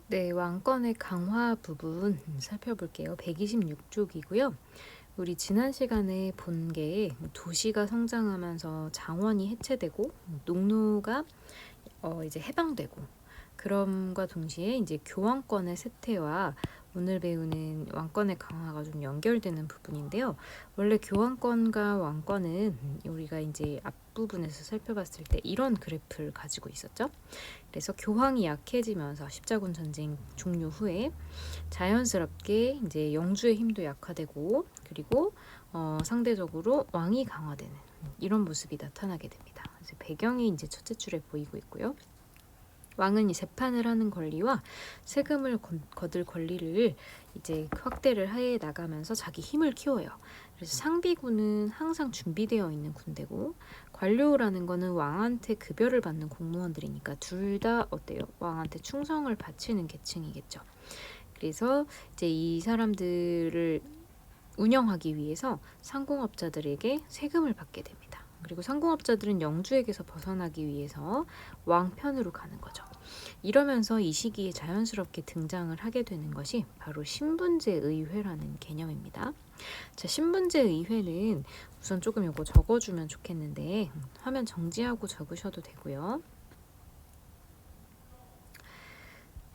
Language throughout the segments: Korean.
네, 왕권의 강화 부분 살펴볼게요. 126쪽이고요. 우리 지난 시간에 본 게 도시가 성장하면서 장원이 해체되고 농노가 이제 해방되고, 그럼과 동시에 이제 교황권의 쇠퇴와 오늘 배우는 왕권의 강화가 좀 연결되는 부분인데요. 원래 교황권과 왕권은 우리가 이제 앞부분에서 살펴봤을 때 이런 그래프를 가지고 있었죠. 그래서 교황이 약해지면서 십자군 전쟁 종료 후에 자연스럽게 이제 영주의 힘도 약화되고, 그리고 상대적으로 왕이 강화되는 이런 모습이 나타나게 됩니다. 그래서 배경이 이제 첫째 줄에 보이고 있고요. 왕은 이 재판을 하는 권리와 세금을 거둘 권리를 이제 확대를 해 나가면서 자기 힘을 키워요. 그래서 상비군은 항상 준비되어 있는 군대고, 관료라는 거는 왕한테 급여를 받는 공무원들이니까 둘 다 어때요? 왕한테 충성을 바치는 계층이겠죠. 그래서 이제 이 사람들을 운영하기 위해서 상공업자들에게 세금을 받게 됩니다. 그리고 상공업자들은 영주에게서 벗어나기 위해서 왕편으로 가는 거죠. 이러면서 이 시기에 자연스럽게 등장을 하게 되는 것이 바로 신분제의회라는 개념입니다. 자, 신분제의회는 우선 조금 이거 적어주면 좋겠는데, 화면 정지하고 적으셔도 되고요.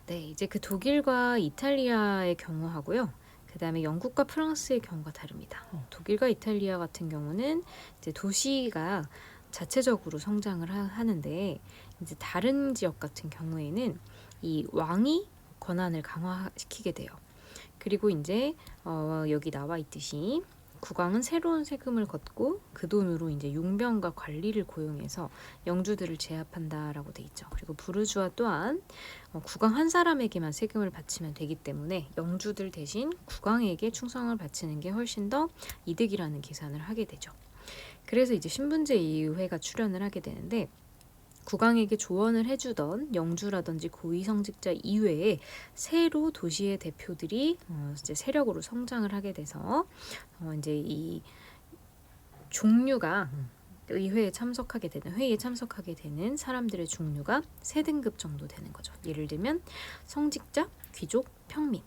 네, 이제 그 독일과 이탈리아의 경우하고요. 그 다음에 영국과 프랑스의 경우가 다릅니다. 독일과 이탈리아 같은 경우는 이제 도시가 자체적으로 성장을 하는데, 이제 다른 지역 같은 경우에는 이 왕이 권한을 강화시키게 돼요. 그리고 이제 여기 나와 있듯이 국왕은 새로운 세금을 걷고 그 돈으로 이제 용병과 관리를 고용해서 영주들을 제압한다라고 돼 있죠. 그리고 부르주아 또한 국왕 한 사람에게만 세금을 바치면 되기 때문에 영주들 대신 국왕에게 충성을 바치는 게 훨씬 더 이득이라는 계산을 하게 되죠. 그래서 이제 신분제의회가 출현을 하게 되는데, 국왕에게 조언을 해주던 영주라든지 고위성직자 이외에 새로 도시의 대표들이 이제 세력으로 성장을 하게 돼서 이제 이 종류가 회의에 참석하게 되는 사람들의 종류가 세 등급 정도 되는 거죠. 예를 들면 성직자, 귀족, 평민.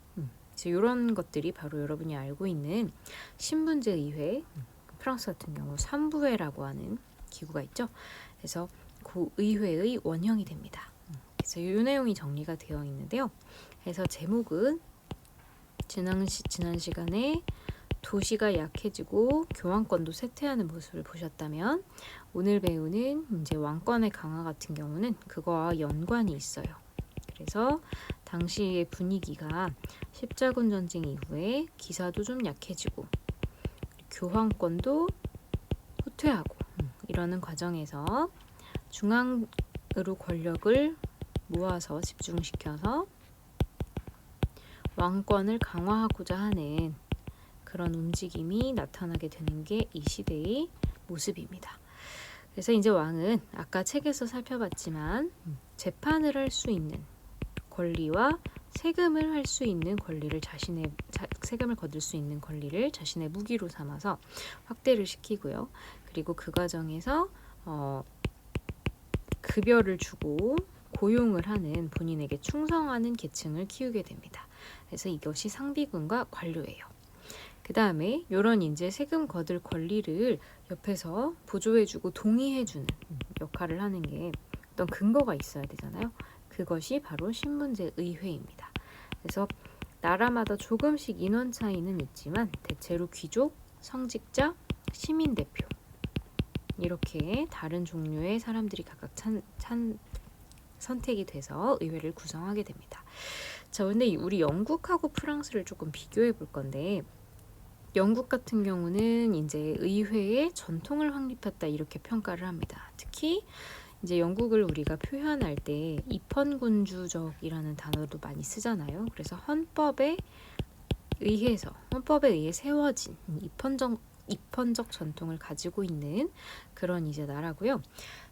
이런 것들이 바로 여러분이 알고 있는 신분제의회, 프랑스 같은 경우 삼부회라고 하는 기구가 있죠. 그래서 그 의회의 원형이 됩니다. 그래서 이 내용이 정리가 되어 있는데요. 그래서 제목은 지난 시간에 도시가 약해지고 교황권도 쇠퇴하는 모습을 보셨다면, 오늘 배우는 이제 왕권의 강화 같은 경우는 그거와 연관이 있어요. 그래서 당시의 분위기가 십자군 전쟁 이후에 기사도 좀 약해지고 교황권도 후퇴하고 이러는 과정에서 중앙으로 권력을 모아서 집중시켜서 왕권을 강화하고자 하는 그런 움직임이 나타나게 되는 게 이 시대의 모습입니다. 그래서 이제 왕은 아까 책에서 살펴봤지만 재판을 할 수 있는 권리와 세금을 할 수 있는 권리를 세금을 거둘 수 있는 권리를 자신의 무기로 삼아서 확대를 시키고요. 그리고 그 과정에서 급여를 주고 고용을 하는, 본인에게 충성하는 계층을 키우게 됩니다. 그래서 이것이 상비군과 관료예요. 그 다음에 이런 이제 세금 거둘 권리를 옆에서 보조해주고 동의해주는 역할을 하는 게 어떤 근거가 있어야 되잖아요. 그것이 바로 신분제의회입니다. 그래서 나라마다 조금씩 인원 차이는 있지만 대체로 귀족, 성직자, 시민대표 이렇게 다른 종류의 사람들이 각각 선택이 돼서 의회를 구성하게 됩니다. 자, 근데 우리 영국하고 프랑스를 조금 비교해 볼 건데, 영국 같은 경우는 이제 의회에 전통을 확립했다 이렇게 평가를 합니다. 특히 이제 영국을 우리가 표현할 때 입헌군주적이라는 단어도 많이 쓰잖아요. 그래서 헌법에 의해 세워진 입헌적 전통을 가지고 있는 그런 이제 나라고요.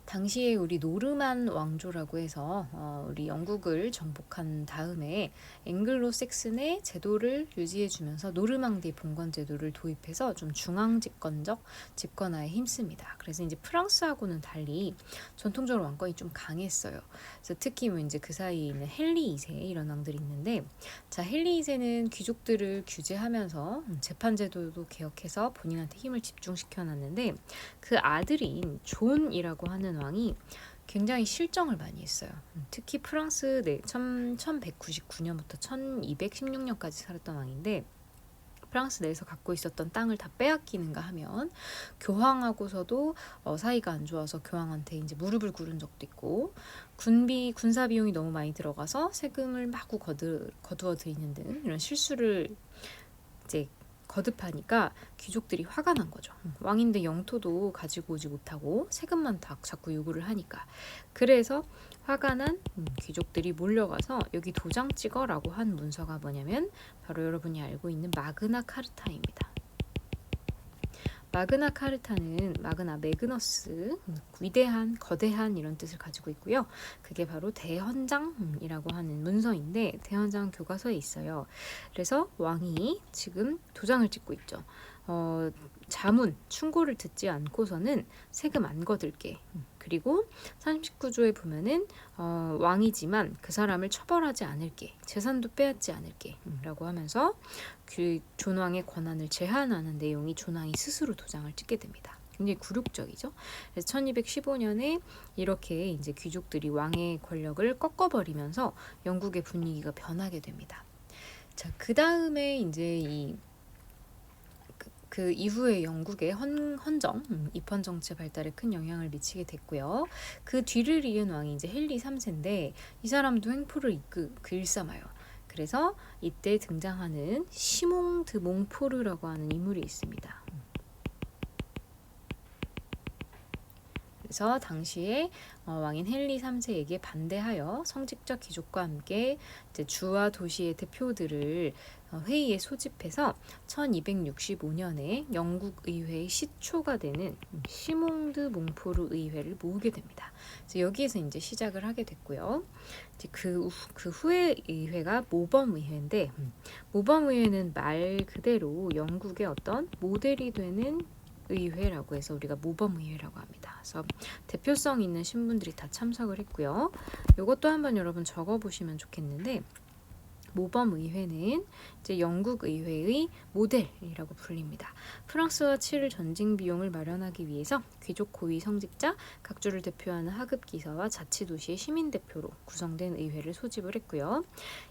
당시에 우리 노르만 왕조라고 해서 우리 영국을 정복한 다음에 앵글로 섹슨의 제도를 유지해주면서 노르망디 봉건 제도를 도입해서 좀 중앙 집권적 집권화에 힘씁니다. 그래서 이제 프랑스하고는 달리 전통적으로 왕권이 좀 강했어요. 그래서 특히 뭐 이제 그 사이에 있는 헨리 2세 이런 왕들이 있는데, 자 헨리 2세는 귀족들을 규제하면서 재판 제도도 개혁해서 본인한테 힘을 집중시켜 놨는데, 그 아들인 존이라고 하는 왕이 굉장히 실정을 많이 했어요. 특히 프랑스 1199년부터 1216년까지 살았던 왕인데, 프랑스 내에서 갖고 있었던 땅을 다 빼앗기는가 하면 교황하고서도 사이가 안 좋아서 교황한테 이제 무릎을 꿇은 적도 있고, 군사 비용이 너무 많이 들어가서 세금을 마구 거두어 들이는 등 이런 실수를 이제 거듭하니까 귀족들이 화가 난 거죠. 왕인데 영토도 가지고 오지 못하고 세금만 다 자꾸 요구를 하니까. 그래서 화가 난 귀족들이 몰려가서 여기 도장 찍어라고 한 문서가 뭐냐면 바로 여러분이 알고 있는 마그나 카르타입니다. 마그나 카르타는 매그너스, 위대한, 거대한 이런 뜻을 가지고 있고요. 그게 바로 대헌장이라고 하는 문서인데, 대헌장 교과서에 있어요. 그래서 왕이 지금 도장을 찍고 있죠. 자문, 충고를 듣지 않고서는 세금 안 거둘게. 그리고 39조에 보면은 왕이지만 그 사람을 처벌하지 않을게. 재산도 빼앗지 않을게. 라고 하면서 그 존왕의 권한을 제한하는 내용이 존왕이 스스로 도장을 찍게 됩니다. 굉장히 굴욕적이죠. 그래서 1215년에 이렇게 이제 귀족들이 왕의 권력을 꺾어버리면서 영국의 분위기가 변하게 됩니다. 자, 그 다음에 이제 그 이후에 영국의 헌정, 입헌 정치 발달에 큰 영향을 미치게 됐고요. 그 뒤를 이은 왕이 이제 헨리 3세인데, 이 사람도 횡포를 일삼아요. 그래서 이때 등장하는 시몽 드 몽포르라고 하는 인물이 있습니다. 그래서 당시에 왕인 헨리 3세에게 반대하여 성직자 귀족과 함께 이제 주와 도시의 대표들을 회의에 소집해서 1265년에 영국 의회의 시초가 되는 시몽드 몽포르 의회를 모으게 됩니다. 그래서 여기에서 이제 시작을 하게 됐고요. 이제 그 후에 의회가 모범 의회인데, 모범 의회는 말 그대로 영국의 어떤 모델이 되는 의회라고 해서 우리가 모범 의회라고 합니다. 그래서 대표성 있는 신분들이 다 참석을 했고요. 이것도 한번 여러분 적어보시면 좋겠는데, 모범 의회는 이제 영국 의회의 모델이라고 불립니다. 프랑스와 치를 전쟁 비용을 마련하기 위해서 귀족 고위 성직자, 각주를 대표하는 하급 기사와 자치도시의 시민 대표로 구성된 의회를 소집을 했고요.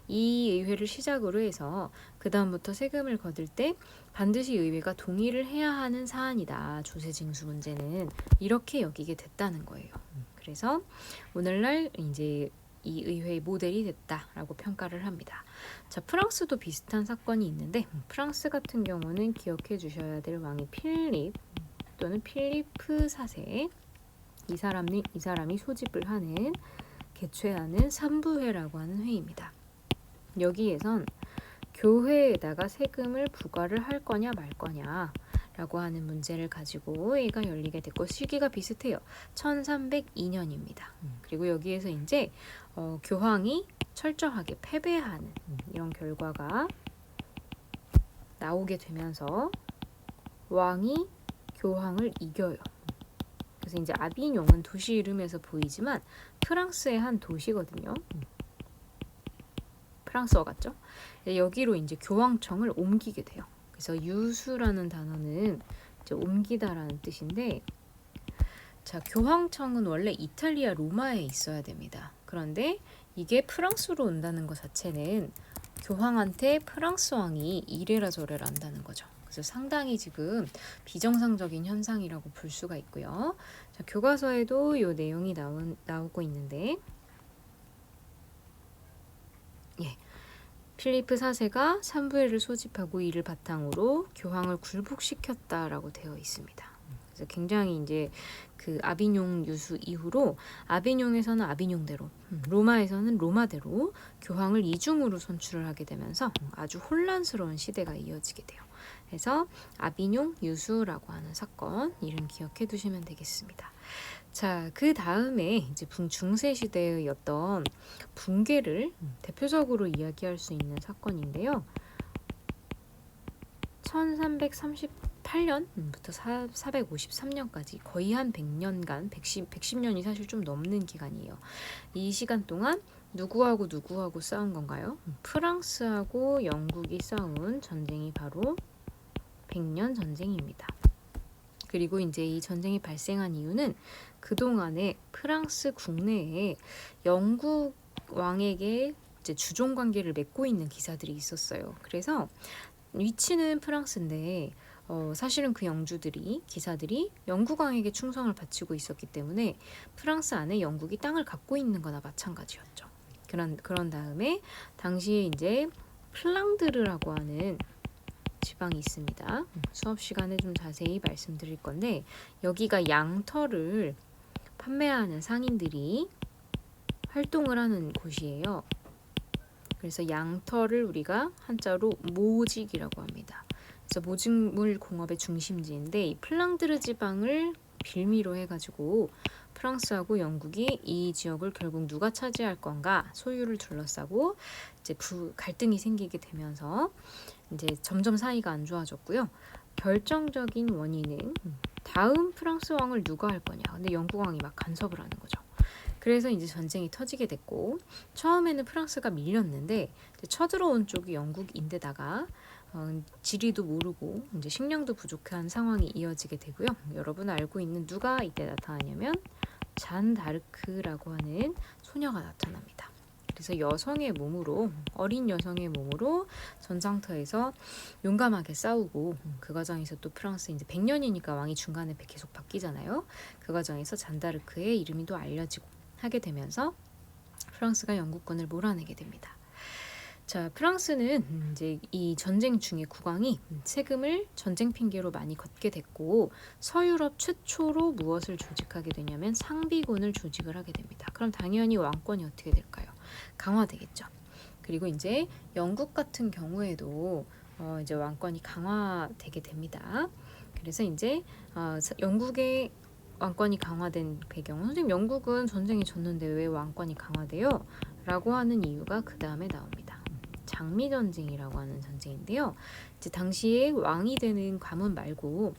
이 의회를 시작으로 해서 그 다음부터 세금을 거둘 때 반드시 의회가 동의를 해야 하는 사안이다. 조세징수 문제는 이렇게 여기게 됐다는 거예요. 그래서 오늘날 이제 이 의회의 모델이 됐다라고 평가를 합니다. 자, 프랑스도 비슷한 사건이 있는데, 프랑스 같은 경우는 기억해 주셔야 될 왕이 필립 또는 필리프 4세, 이 사람이 소집을 하는 개최하는 삼부회라고 하는 회의입니다. 여기에선 교회에다가 세금을 부과를 할 거냐 말 거냐 라고 하는 문제를 가지고 회의가 열리게 됐고, 시기가 비슷해요. 1302년입니다. 그리고 여기에서 이제 교황이 철저하게 패배하는 이런 결과가 나오게 되면서 왕이 교황을 이겨요. 그래서 이제 아비뇽은 도시 이름에서 보이지만 프랑스의 한 도시거든요. 프랑스어 같죠? 여기로 이제 교황청을 옮기게 돼요. 그래서 유수라는 단어는 이제 옮기다라는 뜻인데, 자, 교황청은 원래 이탈리아 로마에 있어야 됩니다. 그런데 이게 프랑스로 온다는 것 자체는 교황한테 프랑스 왕이 이래라 저래라 한다는 거죠. 그래서 상당히 지금 비정상적인 현상이라고 볼 수가 있고요. 자, 교과서에도 이 내용이 나오고 있는데, 필리프 4세가 삼부회를 소집하고 이를 바탕으로 교황을 굴복시켰다라고 되어 있습니다. 그래서 굉장히 이제 그 아비뇽 유수 이후로 아비뇽에서는 아비뇽대로, 로마에서는 로마대로 교황을 이중으로 선출을 하게 되면서 아주 혼란스러운 시대가 이어지게 돼요. 그래서 아비뇽 유수라고 하는 사건, 이름 기억해 두시면 되겠습니다. 자, 그 다음에 이제 중세 시대의 붕괴를 대표적으로 이야기할 수 있는 사건인데요. 1338년부터 453년까지 거의 한 100년간, 110년이 사실 좀 넘는 기간이에요. 이 시간 동안 누구하고 싸운 건가요? 프랑스하고 영국이 싸운 전쟁이 바로 100년 전쟁입니다. 그리고 이제 이 전쟁이 발생한 이유는 그동안에 프랑스 국내에 영국 왕에게 이제 주종 관계를 맺고 있는 기사들이 있었어요. 그래서 위치는 프랑스인데 사실은 그 기사들이 영국 왕에게 충성을 바치고 있었기 때문에 프랑스 안에 영국이 땅을 갖고 있는 거나 마찬가지였죠. 그런 다음에 당시에 이제 플랑드르라고 하는 지방이 있습니다. 수업 시간에 좀 자세히 말씀드릴 건데 여기가 양털을 판매하는 상인들이 활동을 하는 곳이에요. 그래서 양털을 우리가 한자로 모직이라고 합니다. 그래서 모직물 공업의 중심지인데 이 플랑드르 지방을 빌미로 해가지고 프랑스하고 영국이 이 지역을 결국 누가 차지할 건가 소유를 둘러싸고 이제 갈등이 생기게 되면서 이제 점점 사이가 안 좋아졌고요. 결정적인 원인은 다음 프랑스 왕을 누가 할 거냐. 근데 영국 왕이 막 간섭을 하는 거죠. 그래서 이제 전쟁이 터지게 됐고 처음에는 프랑스가 밀렸는데 이제 쳐들어온 쪽이 영국인데다가 지리도 모르고 이제 식량도 부족한 상황이 이어지게 되고요. 여러분 알고 있는 누가 이때 나타나냐면 잔 다르크라고 하는 소녀가 나타납니다. 그래서 어린 여성의 몸으로 전장터에서 용감하게 싸우고 그 과정에서 또 프랑스 이제 100년이니까 왕이 중간에 계속 바뀌잖아요. 그 과정에서 잔다르크의 이름이 또 알려지고 하게 되면서 프랑스가 영국군을 몰아내게 됩니다. 자, 프랑스는 이제 이 전쟁 중에 국왕이 세금을 전쟁 핑계로 많이 걷게 됐고 서유럽 최초로 무엇을 조직하게 되냐면 상비군을 조직을 하게 됩니다. 그럼 당연히 왕권이 어떻게 될까요? 강화되겠죠. 그리고 이제 영국 같은 경우에도 이제 왕권이 강화되게 됩니다. 그래서 이제 영국의 왕권이 강화된 배경은 선생님 영국은 전쟁에 졌는데 왜 왕권이 강화돼요? 라고 하는 이유가 그 다음에 나옵니다. 장미전쟁이라고 하는 전쟁인데요. 이제 당시에 왕이 되는 가문 말고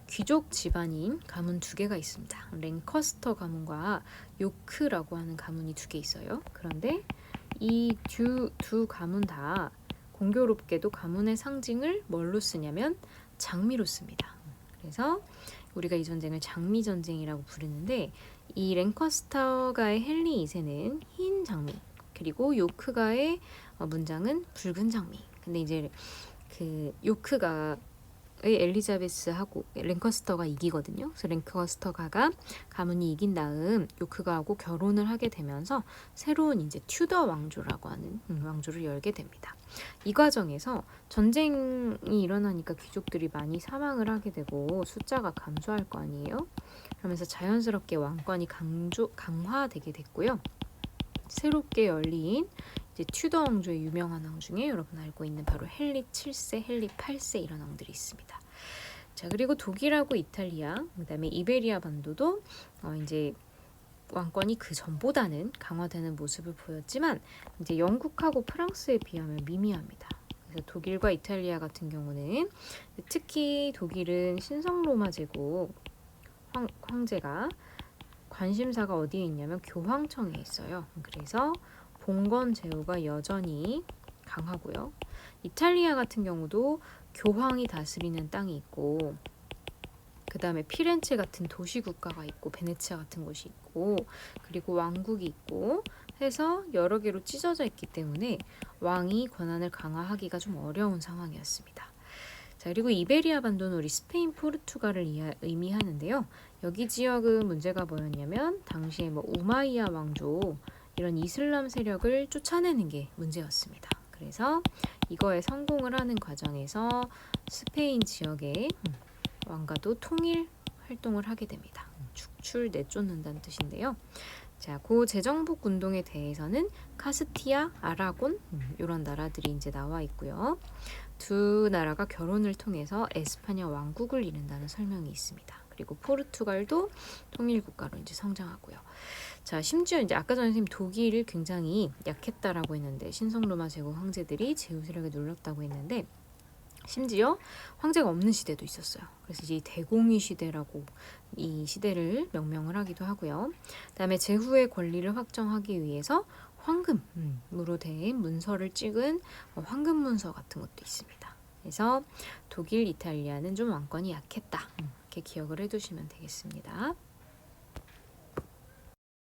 귀족 집안인 가문 두 개가 있습니다. 랭커스터 가문과 요크라고 하는 가문이 두 개 있어요. 그런데 이 두 가문 다 공교롭게도 가문의 상징을 뭘로 쓰냐면 장미로 씁니다. 그래서 우리가 이 전쟁을 장미전쟁이라고 부르는데 이 랭커스터가의 헨리 2세는 흰 장미 그리고 요크가의 문장은 붉은 장미. 근데 이제 그 요크가의 엘리자베스하고 랭커스터가 이기거든요. 그래서 랭커스터가가 가문이 이긴 다음 요크가하고 결혼을 하게 되면서 새로운 이제 튜더 왕조라고 하는 왕조를 열게 됩니다. 이 과정에서 전쟁이 일어나니까 귀족들이 많이 사망을 하게 되고 숫자가 감소할 거 아니에요. 그러면서 자연스럽게 왕권이 강화되게 됐고요. 새롭게 열린 이제 튜더 왕조의 유명한 왕 중에 여러분 알고 있는 바로 헨리 7세, 헨리 8세 이런 왕들이 있습니다. 자, 그리고 독일하고 이탈리아, 그다음에 이베리아 반도도 이제 왕권이 그 전보다는 강화되는 모습을 보였지만 이제 영국하고 프랑스에 비하면 미미합니다. 그래서 독일과 이탈리아 같은 경우는 특히 독일은 신성 로마 제국 황제가 관심사가 어디에 있냐면 교황청에 있어요. 그래서 봉건 제후가 여전히 강하고요. 이탈리아 같은 경우도 교황이 다스리는 땅이 있고 그 다음에 피렌체 같은 도시 국가가 있고 베네치아 같은 곳이 있고 그리고 왕국이 있고 해서 여러 개로 찢어져 있기 때문에 왕이 권한을 강화하기가 좀 어려운 상황이었습니다. 자, 그리고 이베리아 반도는 우리 스페인, 포르투갈을 의미하는데요. 여기 지역은 문제가 뭐였냐면 당시에 우마이야 왕조 이런 이슬람 세력을 쫓아내는 게 문제였습니다. 그래서 이거에 성공을 하는 과정에서 스페인 지역의 왕가도 통일 활동을 하게 됩니다. 축출 내쫓는다는 뜻인데요. 자, 그 재정복 운동에 대해서는 카스티아, 아라곤 이런 나라들이 이제 나와 있고요. 두 나라가 결혼을 통해서 에스파냐 왕국을 이룬다는 설명이 있습니다. 그리고 포르투갈도 통일국가로 이제 성장하고요. 자, 심지어 이제 아까 전에 선생님 독일을 굉장히 약했다라고 했는데 신성로마 제국 황제들이 제후 세력에 눌렀다고 했는데 심지어 황제가 없는 시대도 있었어요. 그래서 이제 대공의 시대라고 이 시대를 명명을 하기도 하고요. 그다음에 제후의 권리를 확정하기 위해서 황금으로 된 문서를 찍은 황금 문서 같은 것도 있습니다. 그래서 독일, 이탈리아는 좀 왕권이 약했다. 이렇게 기억을 해두시면 되겠습니다.